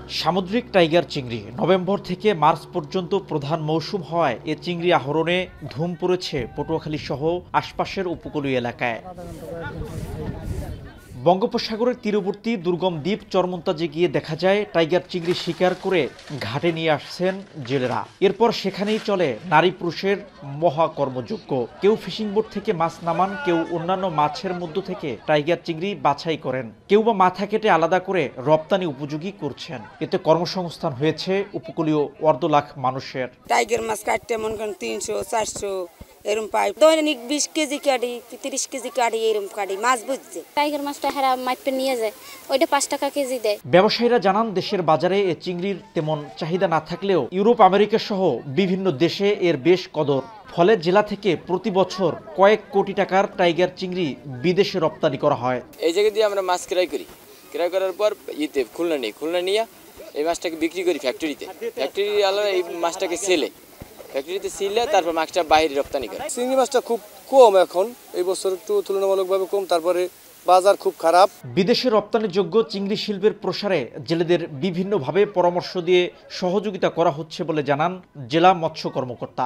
সামুদ্রিক টাইগার চিংড়ি নভেম্বর থেকে মার্চ পর্যন্ত প্রধান মৌসুম হওয়ায় এ চিংড়ি আহরণে ধুম পড়েছে পটুয়াখালী সহ আশপাশের উপকূলীয় এলাকায়। বঙ্গোপসাগরের তীরবর্তী দুর্গম দ্বীপ চরমন্তাজে গিয়ে দেখা যায় টাইগার চিংড়ি শিকার করে ঘাটে নিয়ে আসছেন জেলেরা। এরপর সেখানেই চলে নারী পুরুষের মহাকর্মযজ্ঞ। কেউ ফিশিং বোট থেকে মাছ নামান, কেউ অন্যান্য মাছের মধ্য থেকে টাইগার চিংড়ি বাছাই করেন, কেউ বা মাথা কেটে আলাদা করে রপ্তানি উপযোগী করছেন। এতে কর্মসংস্থান হয়েছে উপকূলীয় অর্ধলাখ মানুষের। টাইগার মাছ কাটতে মনে করেন 300-400 এরকম পাই। দৈনিক 20 কেজি কাটি, 30 কেজি কাটি, এরকম কাটি মাছ বুঝছে। টাইগার মাছটা হেরা মাইপে নিয়ে যায়, ওইটা 5 টাকা কেজি দেয়। ব্যবসায়ীরা জানান, দেশের বাজারে এ চিংড়ির তেমন চাহিদা না থাকলেও ইউরোপ, আমেরিকা সহ বিভিন্ন দেশে এর বেশ কদর। ফলে জেলা থেকে প্রতি বছর কয়েক কোটি টাকার টাইগার চিংড়ি বিদেশে রপ্তানি করা হয়। এই জায়গা দিয়ে আমরা মাছ ক্রয় করি, ক্রয় করার পর খুলনা নিয়ে এই মাছটাকে বিক্রি করি ফ্যাক্টরিতে। ফ্যাক্টরি আলাদা এই মাছটাকে ফ্যাক্টরিতে সিলে তারপর মাছটা বাইরে রপ্তানি করে। চিংড়ি মাছটা খুব কম এখন, এই বছর একটু তুলনামূলকভাবে কম, তারপরে বাজার খুব খারাপ। বিদেশে রপ্তানিযোগ্য চিংড়ি শিল্পের প্রসারে জেলেদের বিভিন্নভাবে পরামর্শ দিয়ে সহযোগিতা করা হচ্ছে বলে জানান জেলা মৎস্য কর্মকর্তা।